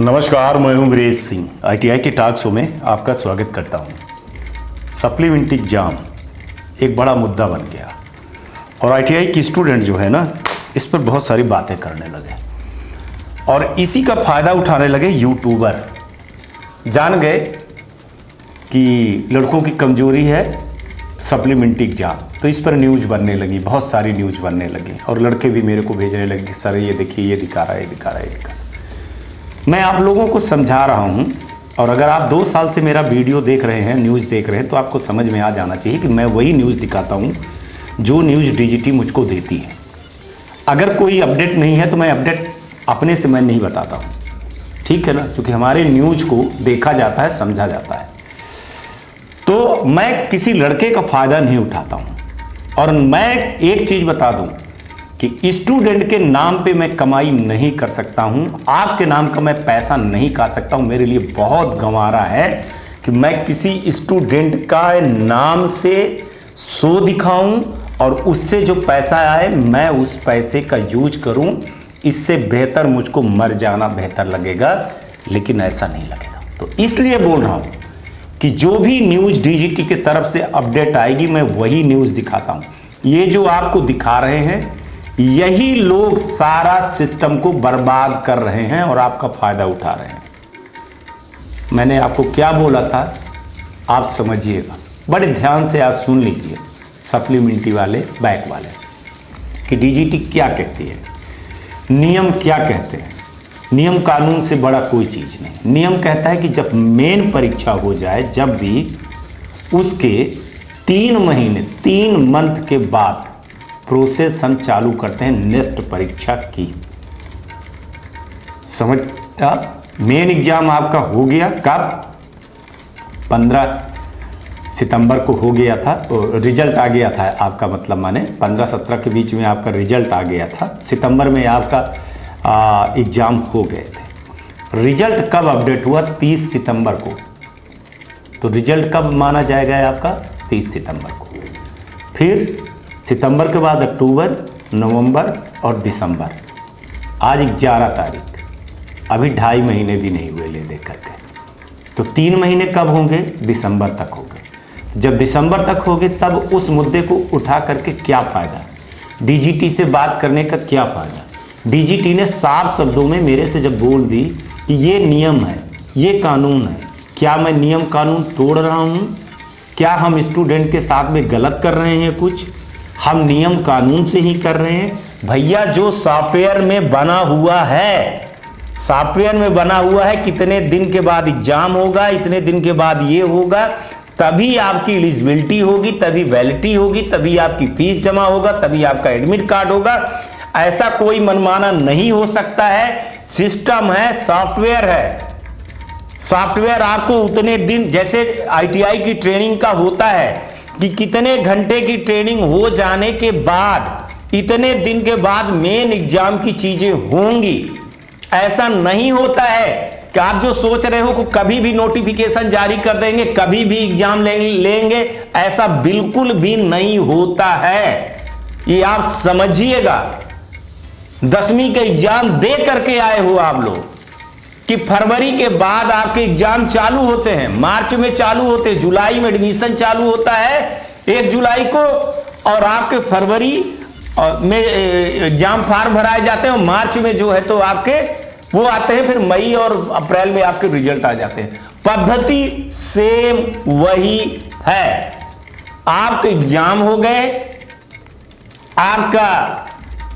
नमस्कार, मैं हूं वीरेश सिंह। आईटीआई के टॉक शो में आपका स्वागत करता हूं। सप्लीमेंट्री एग्जाम एक बड़ा मुद्दा बन गया और आईटीआई के स्टूडेंट जो है ना, इस पर बहुत सारी बातें करने लगे और इसी का फ़ायदा उठाने लगे यूट्यूबर। जान गए कि लड़कों की कमजोरी है सप्लीमेंट्री एग्जाम, तो इस पर न्यूज़ बनने लगी, बहुत सारी न्यूज़ बनने लगी और लड़के भी मेरे को भेजने लगे कि सर ये देखिए, ये दिखा रहा है, ये दिखा रहा है, ये दिखा रहा है। मैं आप लोगों को समझा रहा हूं और अगर आप 2 साल से मेरा वीडियो देख रहे हैं, न्यूज़ देख रहे हैं, तो आपको समझ में आ जाना चाहिए कि मैं वही न्यूज़ दिखाता हूं जो न्यूज़ डीजीटी मुझको देती है। अगर कोई अपडेट नहीं है तो मैं अपडेट अपने से मैं नहीं बताता हूं, ठीक है ना, क्योंकि हमारे न्यूज़ को देखा जाता है, समझा जाता है। तो मैं किसी लड़के का फ़ायदा नहीं उठाता हूँ और मैं एक चीज़ बता दूँ कि स्टूडेंट के नाम पे मैं कमाई नहीं कर सकता हूं, आपके नाम का मैं पैसा नहीं खा सकता हूं। मेरे लिए बहुत गंवारा है कि मैं किसी स्टूडेंट का नाम से शो दिखाऊं और उससे जो पैसा आए मैं उस पैसे का यूज करूं। इससे बेहतर मुझको मर जाना बेहतर लगेगा, लेकिन ऐसा नहीं लगेगा। तो इसलिए बोल रहा हूं कि जो भी न्यूज़ डीजीटी की तरफ से अपडेट आएगी मैं वही न्यूज़ दिखाता हूं। ये जो आपको दिखा रहे हैं, यही लोग सारा सिस्टम को बर्बाद कर रहे हैं और आपका फायदा उठा रहे हैं। मैंने आपको क्या बोला था आप समझिएगा, बड़े ध्यान से आज सुन लीजिए सप्लीमेंट्री वाले, बैक वाले, कि डीजीटी क्या कहती है, नियम क्या कहते हैं। नियम कानून से बड़ा कोई चीज़ नहीं। नियम कहता है कि जब मेन परीक्षा हो जाए, जब भी उसके 3 महीने 3 मंथ के बाद प्रोसेस हम चालू करते हैं नेक्स्ट परीक्षा की। समझता? मेन एग्जाम आपका हो गया कब? 15 सितंबर को हो गया था, रिजल्ट आ गया था आपका, मतलब माने 15-17 के बीच में आपका रिजल्ट आ गया था। सितंबर में आपका एग्जाम हो गए थे। रिजल्ट कब अपडेट हुआ? 30 सितंबर को। तो रिजल्ट कब माना जाएगा आपका? 30 सितंबर को। फिर सितंबर के बाद अक्टूबर, नवंबर और दिसंबर। आज 11 तारीख, अभी 2.5 महीने भी नहीं हुए ले दे करके। तो 3 महीने कब होंगे? दिसंबर तक होंगे। जब दिसंबर तक होंगे तब उस मुद्दे को उठा करके क्या फ़ायदा? डीजीटी से बात करने का क्या फ़ायदा? डीजीटी ने साफ शब्दों में मेरे से जब बोल दी कि ये नियम है, ये कानून है, क्या मैं नियम कानून तोड़ रहा हूँ? क्या हम स्टूडेंट के साथ में गलत कर रहे हैं? कुछ हम नियम कानून से ही कर रहे हैं भैया। जो सॉफ्टवेयर में बना हुआ है, सॉफ्टवेयर में बना हुआ है, कितने दिन के बाद एग्जाम होगा, इतने दिन के बाद ये होगा, तभी आपकी एलिजिबिलिटी होगी, तभी वैलिडिटी होगी, तभी आपकी फीस जमा होगा, तभी आपका एडमिट कार्ड होगा। ऐसा कोई मनमाना नहीं हो सकता है। सिस्टम है, सॉफ्टवेयर है। सॉफ्टवेयर आपको उतने दिन, जैसे आईटीआई की ट्रेनिंग का होता है कि कितने घंटे की ट्रेनिंग हो जाने के बाद, इतने दिन के बाद मेन एग्जाम की चीजें होंगी। ऐसा नहीं होता है कि आप जो सोच रहे हो कि कभी भी नोटिफिकेशन जारी कर देंगे, कभी भी एग्जाम लेंगे, ऐसा बिल्कुल भी नहीं होता है। ये आप समझिएगा। 10वीं के एग्जाम दे करके आए हो आप लोग कि फरवरी के बाद आपके एग्जाम चालू होते हैं, मार्च में चालू होते हैं, जुलाई में एडमिशन चालू होता है 1 जुलाई को, और आपके फरवरी में एग्जाम फॉर्म भराए जाते हैं और मार्च में जो है तो आपके वो आते हैं, फिर मई और अप्रैल में आपके रिजल्ट आ जाते हैं। पद्धति सेम वही है। आपके एग्जाम हो गए, आपका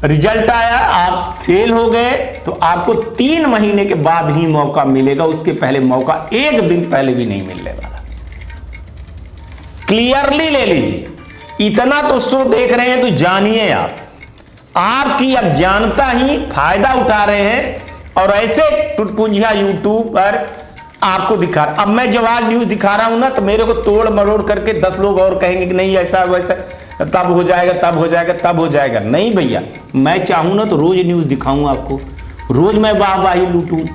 रिजल्ट आया, आप फेल हो गए, तो आपको 3 महीने के बाद ही मौका मिलेगा। उसके पहले मौका 1 दिन पहले भी नहीं मिलने वाला। क्लियरली ले लीजिए। इतना तो शो देख रहे हैं तो जानिए आपकी अब जानता ही फायदा उठा रहे हैं और ऐसे टुटपुंजिया यूट्यूब पर आपको दिखा। अब मैं जब आज न्यूज दिखा रहा हूं ना, तो मेरे को तोड़ मरोड़ करके 10 लोग और कहेंगे कि नहीं ऐसा वैसा, तब हो जाएगा, तब हो जाएगा, तब हो जाएगा। नहीं भैया, मैं चाहूं ना तो रोज न्यूज दिखाऊं आपको, रोज मैं वाहवाही लूटूं।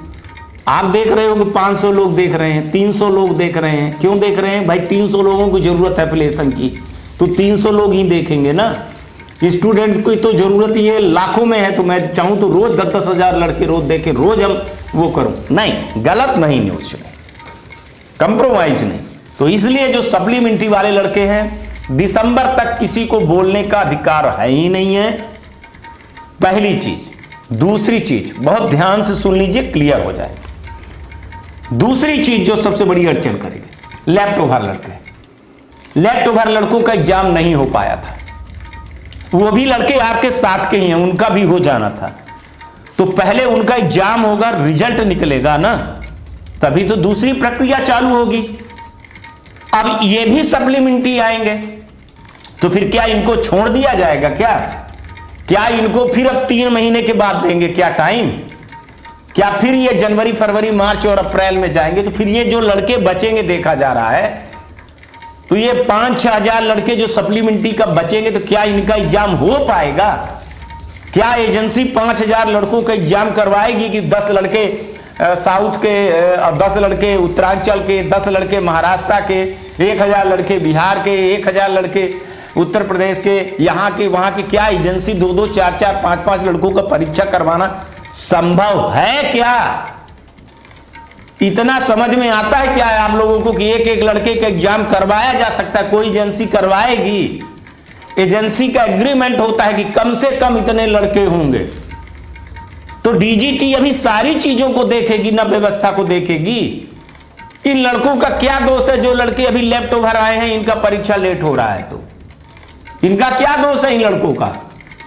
आप देख रहे हो कि 500 लोग देख रहे हैं, 300 लोग देख रहे हैं। क्यों देख रहे हैं भाई? 300 लोगों की जरूरत है एप्लीकेशन की, तो 300 लोग ही देखेंगे ना। स्टूडेंट की तो जरूरत ही है, लाखों में है। तो मैं चाहूं तो रोज 10-10 हजार लड़के रोज देखें, रोज हम वो करूं, नहीं, गलत नहीं न्यूज में, कंप्रोमाइज नहीं। तो इसलिए जो सप्लीमेंट्री वाले लड़के हैं, दिसंबर तक किसी को बोलने का अधिकार है ही नहीं है, पहली चीज। दूसरी चीज बहुत ध्यान से सुन लीजिए, क्लियर हो जाए। दूसरी चीज जो सबसे बड़ी अड़चन करेगी, लेफ्ट ओवर लड़के, लेफ्ट ओवर लड़कों का एग्जाम नहीं हो पाया था, वो भी लड़के आपके साथ के ही हैं, उनका भी हो जाना था। तो पहले उनका एग्जाम होगा, रिजल्ट निकलेगा ना, तभी तो दूसरी प्रक्रिया चालू होगी। अब ये भी सप्लीमेंट्री आएंगे, तो फिर क्या इनको छोड़ दिया जाएगा? क्या इनको फिर अब 3 महीने के बाद देंगे क्या टाइम? क्या फिर ये जनवरी, फरवरी, मार्च और अप्रैल में जाएंगे? तो फिर ये जो लड़के बचेंगे, देखा जा रहा है, तो ये 5-6 हजार लड़के जो सप्लीमेंट्री का बचेंगे, तो क्या इनका एग्जाम हो पाएगा? क्या एजेंसी 5000 लड़कों का एग्जाम करवाएगी कि 10 लड़के साउथ के, 10 लड़के उत्तरांचल के, 10 लड़के महाराष्ट्र के, 1000 लड़के बिहार के, 1000 लड़के उत्तर प्रदेश के, यहाँ के वहाँ के? क्या एजेंसी 2-2, 4-4, 5-5 लड़कों का परीक्षा करवाना संभव है क्या? इतना समझ में आता है क्या आप लोगों को कि एक लड़के का एग्जाम करवाया जा सकता है? कोई एजेंसी करवाएगी, एजेंसी का एग्रीमेंट होता है कि कम से कम इतने लड़के होंगे। तो डीजीटी अभी सारी चीजों को देखेगी ना, व्यवस्था को देखेगी। इन लड़कों का क्या दोष है जो लड़के अभी लेफ्ट ओवर आए हैं, इनका परीक्षा लेट हो रहा है? तो इनका क्या दोष है इन लड़कों का?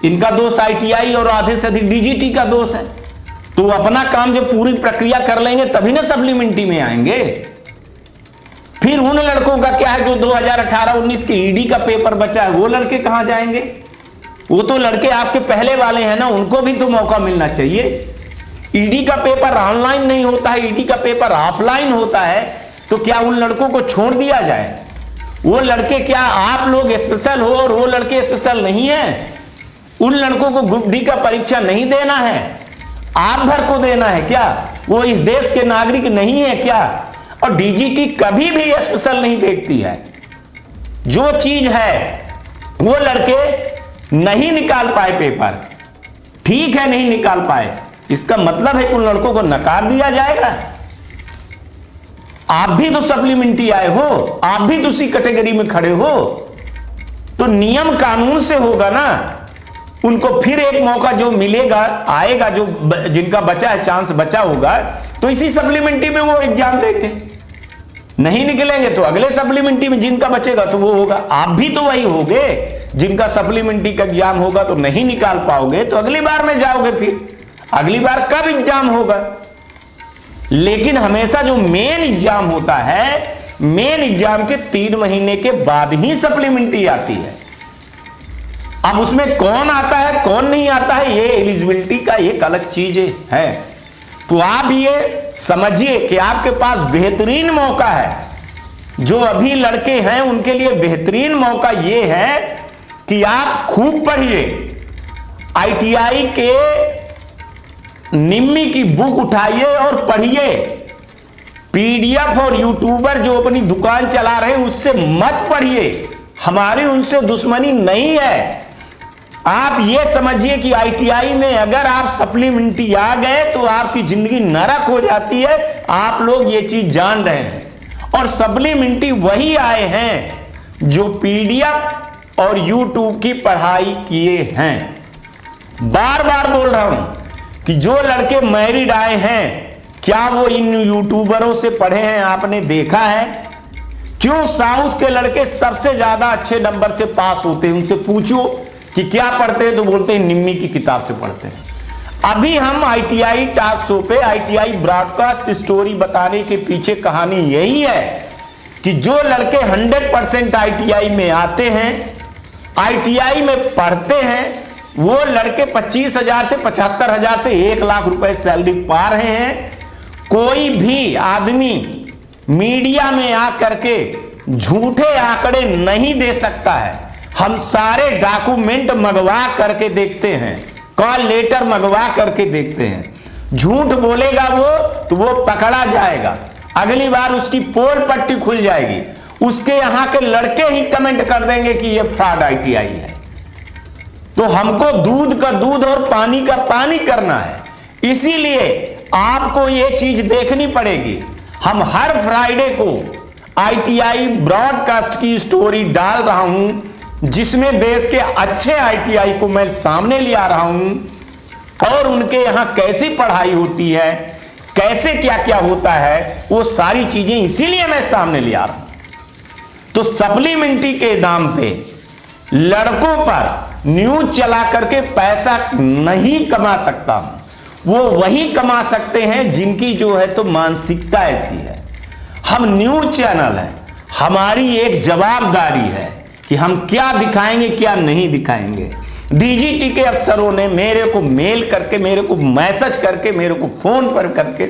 इनका दोष आईटीआई और आधे से अधिक डीजीटी का दोष है। तो अपना काम जब पूरी प्रक्रिया कर लेंगे तभी ना सप्लीमेंट्री में आएंगे। फिर उन लड़कों का क्या है जो 2018-19 के ईडी का पेपर बचा है, वो लड़के कहां जाएंगे? वो तो लड़के आपके पहले वाले हैं ना, उनको भी तो मौका मिलना चाहिए। ईडी का पेपर ऑनलाइन नहीं होता है, ईडी का पेपर ऑफलाइन होता है, तो क्या उन लड़कों को छोड़ दिया जाए? वो लड़के, क्या आप लोग स्पेशल हो और वो लड़के स्पेशल नहीं है? उन लड़कों को ग्रुप डी का परीक्षा नहीं देना है, आप भर को देना है क्या? वो इस देश के नागरिक नहीं है क्या? और डीजीटी कभी भी स्पेशल नहीं देखती है। जो चीज है वो लड़के नहीं निकाल पाए पेपर, ठीक है, नहीं निकाल पाए, इसका मतलब है कि उन लड़कों को नकार दिया जाएगा? आप भी तो सप्लीमेंट्री आए हो, आप भी तो उसी कैटेगरी में खड़े हो, तो नियम कानून से होगा ना। उनको फिर एक मौका जो मिलेगा, आएगा, जो जिनका बचा है, चांस बचा होगा, तो इसी सप्लीमेंट्री में वो एग्जाम देंगे। नहीं निकलेंगे तो अगले सप्लीमेंट्री में जिनका बचेगा तो वो होगा। आप भी तो वही होगे, जिनका सप्लीमेंट्री का एग्जाम होगा तो नहीं निकाल पाओगे तो अगली बार में जाओगे। फिर अगली बार कब एग्जाम होगा? लेकिन हमेशा जो मेन एग्जाम होता है, मेन एग्जाम के 3 महीने के बाद ही सप्लीमेंट्री आती है। अब उसमें कौन आता है कौन नहीं आता है, ये एलिजिबिलिटी का एक अलग चीज है। तो आप ये समझिए कि आपके पास बेहतरीन मौका है। जो अभी लड़के हैं उनके लिए बेहतरीन मौका ये है कि आप खूब पढ़िए। आईटीआई के निम्मी की बुक उठाइए और पढ़िए। पीडीएफ और यूट्यूबर जो अपनी दुकान चला रहे हैं उससे मत पढ़िए, हमारी उनसे दुश्मनी नहीं है। आप ये समझिए कि आईटीआई में अगर आप सप्लीमेंट्री आ गए तो आपकी जिंदगी नरक हो जाती है। आप लोग ये चीज जान रहे हैं। और सप्लीमेंट्री वही आए हैं जो पीडीएफ और यूट्यूब की पढ़ाई किए हैं। बार बार बोल रहा हूं कि जो लड़के मैरिड आए हैं, क्या वो इन यूट्यूबरों से पढ़े हैं? आपने देखा है? क्यों साउथ के लड़के सबसे ज्यादा अच्छे नंबर से पास होते हैं? उनसे पूछो कि क्या पढ़ते हैं तो बोलते हैं निम्मी की किताब से पढ़ते हैं। अभी हम आईटीआई टॉक शो पे आईटीआई ब्रॉडकास्ट स्टोरी बताने के पीछे कहानी यही है कि जो लड़के 100% आईटीआई में आते हैं, आईटीआई में पढ़ते हैं, वो लड़के 25,000 से 75,000 से 1 लाख रुपए सैलरी पा रहे हैं। कोई भी आदमी मीडिया में आकर के झूठे आंकड़े नहीं दे सकता है। हम सारे डॉक्यूमेंट मंगवा करके देखते हैं, कॉल लेटर मंगवा करके देखते हैं। झूठ बोलेगा वो तो वो पकड़ा जाएगा, अगली बार उसकी पोल पट्टी खुल जाएगी। उसके यहां के लड़के ही कमेंट कर देंगे कि ये फ्रॉड आईटीआई है। तो हमको दूध का दूध और पानी का पानी करना है। इसीलिए आपको ये चीज देखनी पड़ेगी। हम हर फ्राइडे को आईटीआई ब्रॉडकास्ट की स्टोरी डाल रहा हूं, जिसमें देश के अच्छे आईटीआई को मैं सामने ले आ रहा हूं और उनके यहां कैसी पढ़ाई होती है, कैसे क्या क्या होता है, वो सारी चीजें इसीलिए मैं सामने ले आ रहा हूं। तो सप्लीमेंट्री के नाम पे लड़कों पर न्यूज चला करके पैसा नहीं कमा सकता हूं। वो वही कमा सकते हैं जिनकी जो है तो मानसिकता ऐसी है। हम न्यूज चैनल है, हमारी एक जवाबदारी है कि हम क्या दिखाएंगे क्या नहीं दिखाएंगे। डीजीटी के अफसरों ने मेरे को मेल करके, मेरे को मैसेज करके, मेरे को फोन पर करके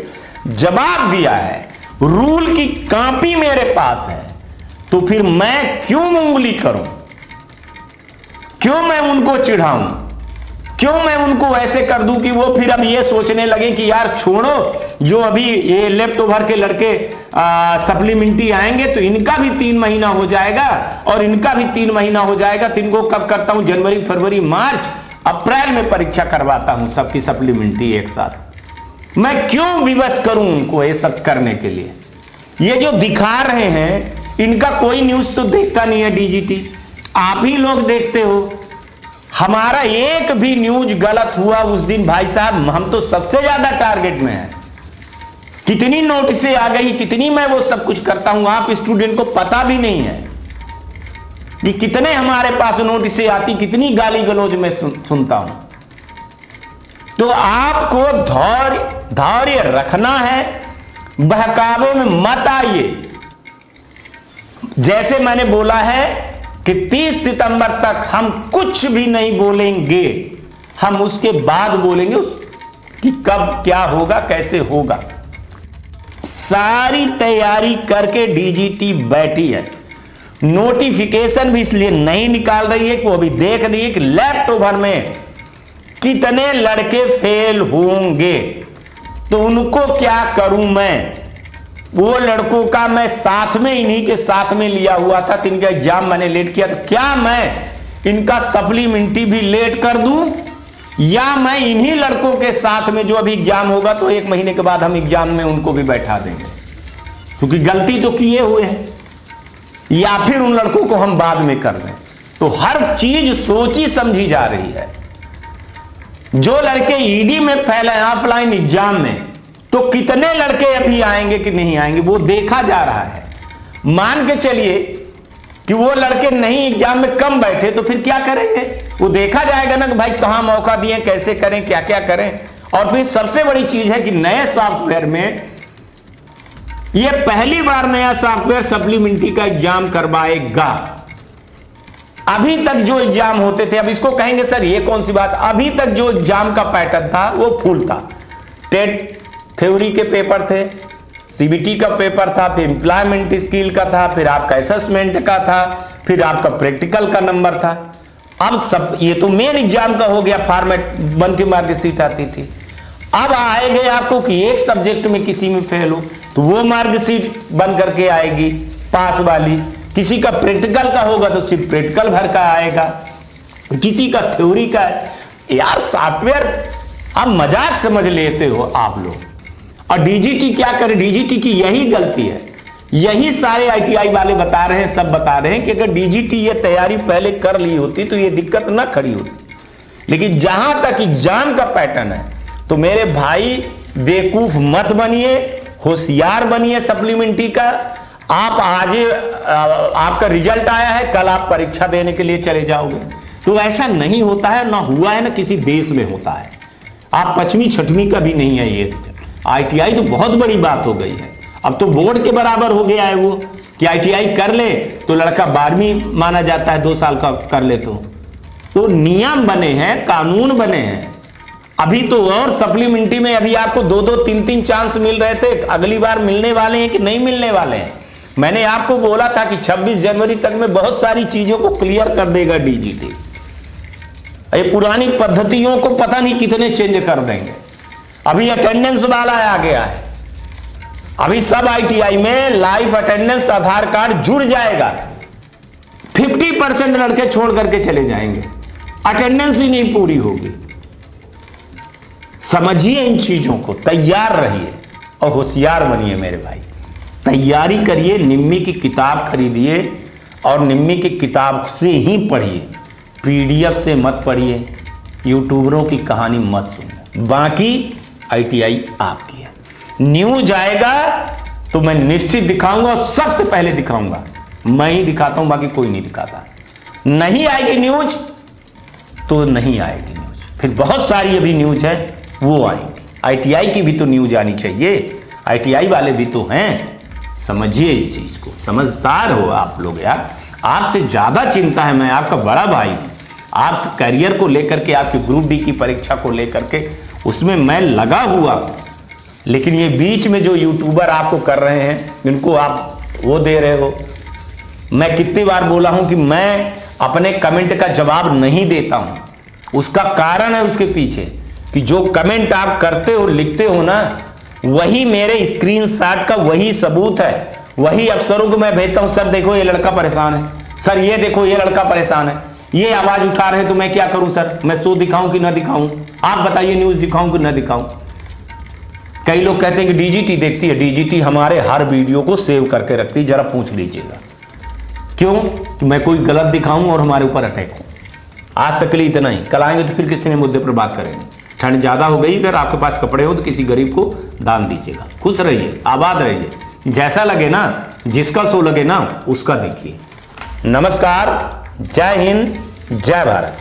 जवाब दिया है। रूल की कॉपी मेरे पास है, तो फिर मैं क्यों उंगली करूं, क्यों मैं उनको चिढ़ाऊं, क्यों मैं उनको ऐसे कर दूं कि वो फिर अब ये सोचने लगे कि यार छोड़ो, जो अभी ये लेफ्ट ओवर के लड़के सप्लीमेंट्री आएंगे तो इनका भी 3 महीना हो जाएगा और इनका भी 3 महीना हो जाएगा, तो इनको कब करता हूं, जनवरी फरवरी मार्च अप्रैल में परीक्षा करवाता हूं सबकी सप्लीमेंट्री एक साथ। मैं क्यों विवश करूं उनको ये सब करने के लिए। ये जो दिखा रहे हैं इनका कोई न्यूज तो देखता नहीं है डीजीटी, आप ही लोग देखते हो। हमारा एक भी न्यूज गलत हुआ उस दिन भाई साहब हम तो सबसे ज्यादा टारगेट में है। कितनी नोटिसें आ गई, कितनी मैं वो सब कुछ करता हूं, आप स्टूडेंट को पता भी नहीं है कि कितने हमारे पास नोटिसें आती, कितनी गाली गलौज में सुनता हूं। तो आपको धैर्य रखना है, बहकावे में मत आइए। जैसे मैंने बोला है कि 30 सितंबर तक हम कुछ भी नहीं बोलेंगे, हम उसके बाद बोलेंगे कि कब क्या होगा, कैसे होगा। सारी तैयारी करके डीजीटी बैठी है। नोटिफिकेशन भी इसलिए नहीं निकाल रही है कि वो अभी देख रही है कि लेफ्ट ओवर में कितने लड़के फेल होंगे, तो उनको क्या करूं मैं। वो लड़कों का मैं साथ में, इन्हीं के साथ में लिया हुआ था, तो इनका एग्जाम मैंने लेट किया, तो क्या मैं इनका सप्लीमेंट्री भी लेट कर दूं, या मैं इन्हीं लड़कों के साथ में जो अभी एग्जाम होगा तो 1 महीने के बाद हम एग्जाम में उनको भी बैठा देंगे, क्योंकि गलती तो किए हुए हैं, या फिर उन लड़कों को हम बाद में कर दें। तो हर चीज सोची समझी जा रही है। जो लड़के ईडी में फैले ऑफलाइन एग्जाम में, तो कितने लड़के अभी आएंगे कि नहीं आएंगे वो देखा जा रहा है। मान के चलिए कि वो लड़के नहीं एग्जाम में कम बैठे, तो फिर क्या करेंगे, वो देखा जाएगा ना कि भाई कहां मौका दिए, कैसे करें, क्या क्या करें। और फिर सबसे बड़ी चीज है कि नए सॉफ्टवेयर में ये पहली बार नया सॉफ्टवेयर सप्लीमेंट्री का एग्जाम करवाएगा। अभी तक जो एग्जाम होते थे, अब इसको कहेंगे सर ये कौन सी बात, अभी तक जो एग्जाम का पैटर्न था वो फुल था। टेट थ्योरी के पेपर थे, सीबीटी का पेपर था, फिर एम्प्लॉयमेंट स्किल का था, फिर आपका असेसमेंट का था, फिर आपका प्रैक्टिकल का नंबर था। अब सब ये तो मेन एग्जाम का हो गया, फॉर्मेट बन के मार्कशीट आती थी। अब आएगा आपको कि एक सब्जेक्ट में किसी में फेल हो तो वो मार्कशीट बन करके आएगी पास वाली, किसी का प्रैक्टिकल का होगा तो सिर्फ प्रैक्टिकल भर का आएगा, किसी का थ्योरी का। यार सॉफ्टवेयर अब मजाक समझ लेते हो आप लोग। और डीजीटी क्या करे, डीजीटी की यही गलती है, यही सारे आईटीआई वाले बता रहे हैं, सब बता रहे हैं कि अगर डीजीटी ये तैयारी पहले कर ली होती तो ये दिक्कत ना खड़ी होती। लेकिन जहां तक एग्जाम का पैटर्न है, तो मेरे भाई बेवकूफ मत बनिए, होशियार बनिए। सप्लीमेंट्री का आप आज आपका रिजल्ट आया है, कल आप परीक्षा देने के लिए चले जाओगे, तो ऐसा नहीं होता है, ना हुआ है, ना किसी देश में होता है। आप 5वीं 6वीं का भी नहीं है ये आईटीआई, तो बहुत बड़ी बात हो गई है। अब तो बोर्ड के बराबर हो गया है वो कि आईटीआई कर ले तो लड़का 12वीं माना जाता है, 2 साल का कर ले तो नियम बने हैं, कानून बने हैं। अभी तो और सप्लीमेंट्री में अभी आपको 2-2, 3-3 चांस मिल रहे थे, अगली बार मिलने वाले हैं कि नहीं मिलने वाले हैं। मैंने आपको बोला था कि 26 जनवरी तक में बहुत सारी चीजों को क्लियर कर देगा डीजीटी। ये पुरानी पद्धतियों को पता नहीं कितने चेंज कर देंगे। अभी अटेंडेंस वाला आ गया है, अभी सब आईटीआई में लाइव अटेंडेंस आधार कार्ड जुड़ जाएगा। 50% लड़के छोड़ करके चले जाएंगे, अटेंडेंस ही नहीं पूरी होगी। समझिए इन चीजों को, तैयार रहिए और होशियार बनिए मेरे भाई। तैयारी करिए, निम्मी की किताब खरीदिए और निम्मी की किताब से ही पढ़िए, पीडीएफ से मत पढ़िए, यूट्यूबरों की कहानी मत सुनिए। बाकी आईटीआई आपकी है। न्यूज आएगा तो मैं निश्चित दिखाऊंगा और सबसे पहले दिखाऊंगा, मैं ही दिखाता हूं, बाकी कोई नहीं दिखाता। नहीं आएगी न्यूज तो नहीं आएगी न्यूज, फिर बहुत सारी अभी न्यूज है वो आएंगी। आईटीआई की भी तो न्यूज आनी चाहिए, आईटीआई वाले भी तो हैं। समझिए इस चीज को, समझदार हो आप लोग यार। आपसे ज्यादा चिंता है, मैं आपका बड़ा भाई हूं। आप करियर को लेकर के, आपकी ग्रुप डी की परीक्षा को लेकर के, उसमें मैं लगा हुआ हूं। लेकिन ये बीच में जो यूट्यूबर आपको कर रहे हैं, इनको आप वो दे रहे हो। मैं कितनी बार बोला हूं कि मैं अपने कमेंट का जवाब नहीं देता हूं। उसका कारण है उसके पीछे कि जो कमेंट आप करते हो, लिखते हो ना, वही मेरे स्क्रीनशॉट का वही सबूत है। वही अफसरों को मैं भेजता हूं, सर देखो ये लड़का परेशान है, सर ये देखो ये लड़का परेशान है, ये आवाज उठा रहे हैं तो मैं क्या करूं सर, मैं शो दिखाऊं कि ना दिखाऊं, आप बताइए, न्यूज दिखाऊं कि ना दिखाऊं। कई लोग कहते हैं कि डीजीटी देखती है, डीजीटी हमारे हर वीडियो को सेव करके रखती है, जरा पूछ लीजिएगा। क्यों? कि मैं कोई गलत दिखाऊं और हमारे ऊपर अटैक हो। आज तक के लिए इतना ही, कल आएंगे तो फिर किसी ने मुद्दे पर बात करेंगे। ठंड ज्यादा हो गई, अगर आपके पास कपड़े हो तो किसी गरीब को दान दीजिएगा। खुश रहिए, आबाद रहिए, जैसा लगे ना, जिसका सो लगे ना उसका देखिए। नमस्कार, जय हिंद, जय भारत।